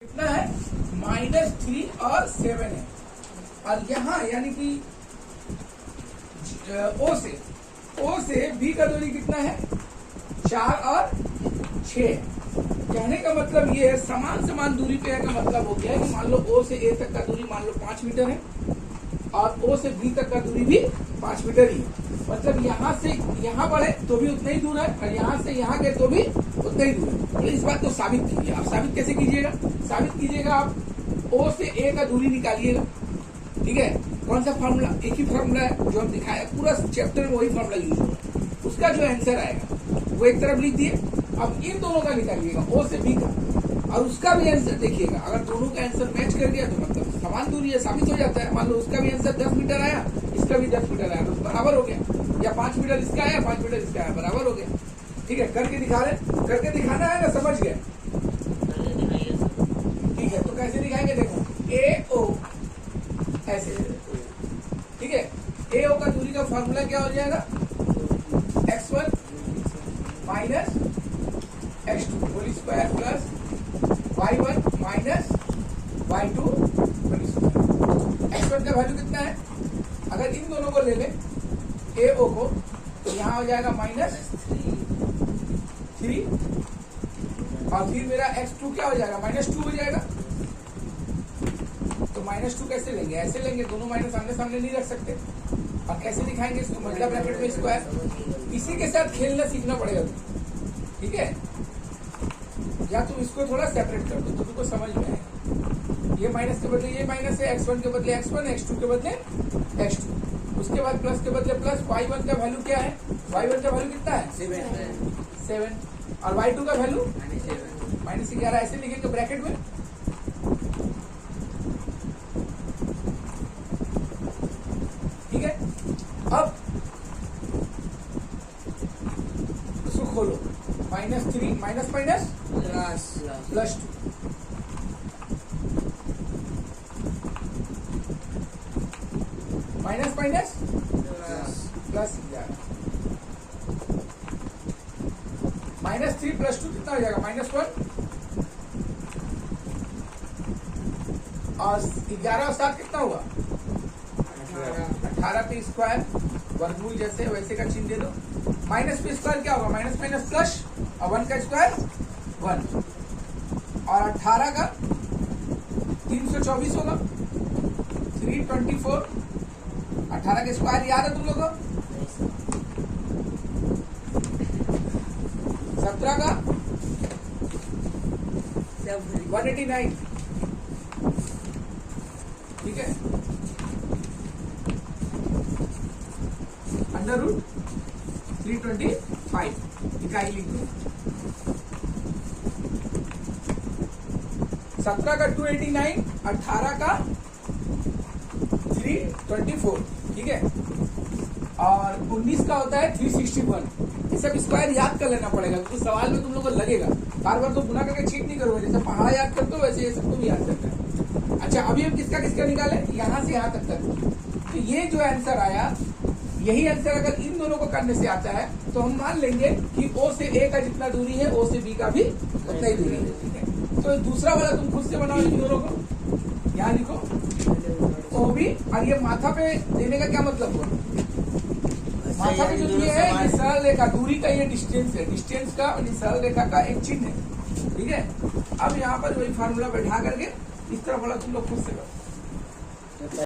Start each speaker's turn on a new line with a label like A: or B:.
A: कितना है -3 और 7 है। और यहाँ यानी कि ओ से बी का दूरी कितना है 4 और 6। कहने का मतलब ये है समान दूरी पे है का मतलब हो गया है कि मान लो ओ से ए तक का दूरी मान लो 5 मीटर है और ओ से बी तक का दूरी भी 5 मीटर ही है। मतलब यहाँ से यहाँ बढ़े तो भी उतना ही दूर है और यहाँ से यहाँ गए तो भी उतना ही दूर है। तो इस बात को साबित कीजिए। आप साबित कैसे कीजिएगा? साबित कीजिएगा आप ओ से ए का दूरी निकालिएगा। ठीक है, कौन सा फॉर्मूला? एक ही फॉर्मूला है जो हम दिखाया, पूरा चैप्टर में वही फॉर्मूला यूज होगा। उसका जो आंसर आएगा वो एक तरफ लिख दिए। अब इन दोनों का निकालिएगा ओ से बी का और उसका भी आंसर देखिएगा। अगर दोनों का आंसर मैच कर गया तो मतलब समान दूरी है, साबित हो जाता है। मान लो उसका भी आंसर 10 मीटर आया, इसका भी 10 मीटर आया तो बराबर हो गया। या 5 मीटर इसका आया 5 मीटर इसका आया, बराबर हो गया। ठीक है, करके दिखा रहे, करके दिखाना है ना, समझ गए? ठीक है, तो कैसे दिखाएंगे? देखो ए ओ ऐसे, ठीक है। ए ओ का दूरी का फॉर्मूला क्या हो जाएगा? x1 minus x2 whole square plus y1 minus y2 whole square. x1 का वैल्यू कितना है? अगर इन दोनों को ले लें ए ओ को तो यहाँ हो जाएगा -3 और फिर मेरा x2 क्या हो जाएगा? -2 हो जाएगा। तो -2 कैसे लेंगे? ऐसे लेंगे, दोनों माइनस आमने सामने नहीं रख सकते। और कैसे दिखाएंगे इसको? मतलब ब्रैकेट में स्क्वायर। इसी के साथ खेलना सीखना पड़ेगा तुम, ठीक है? या तुम इसको थोड़ा सेपरेट कर दो तो तुमको समझ में आएगा। ये माइनस के बदले ये माइनस है, x1 के बदले x1, x2 के बदले x2। उसके बाद प्लस के बदले प्लस। y1 का वैल्यू क्या है? y1 का वैल्यू कितना है? 7। और y2 का वैल्यू -11। ऐसे लिखेंगे ब्रैकेट में। ठीक है, अब इसको खोलो। -3 minus minus plus 2 minus minus plus 11 -3 plus 2 कितना हो जाएगा? -1 और 11 और 7 कितना हुआ? 18 पे स्क्वायर, वर्गमूल जैसे वैसे का चिन्ह दे दो। माइनस पे स्क्वायर क्या होगा? माइनस माइनस प्लस और 1 का स्क्वायर 1 और 18 का 324 होगा 324। 18 का स्क्वायर याद है तुम लोगों को? 17 का 189। ठीक है, √325 इकाई लिख दो। 17 का 289, 18 का 324। ठीक है, और 19 का होता है 361। ये सब स्क्वायर याद कर लेना पड़ेगा क्योंकि तो सवाल में तुम लोग को लगेगा। बार बार तो गुना करके चीट नहीं करोगे। जैसे पहाड़ा याद करते हो वैसे ये सब तुम याद करते हो। अच्छा, अभी हम किसका किसका निकाले? यहाँ से यहाँ तक कर। तो ये जो आंसर आया, यही आंसर अगर इन दोनों को करने से आता है तो हम मान लेंगे कि ओ से ए का जितना दूरी है ओ से बी का भी उतना ही दूरी है। ठीक है, तो दूसरा वाला तुम खुद से बनाओ। इन दोनों को यहाँ लिखो ओ बी, और ये माथा पे देने का क्या मतलब हुआ? माथा पे जो दिए है ये सरल रेखा, दूरी का ये डिस्टेंस है, डिस्टेंस का और सरल रेखा का एक चिन्ह है। ठीक है, अब यहाँ पर वही फार्मूला बैठा करके इस तरफ वाला तुम लोग खुद से करो।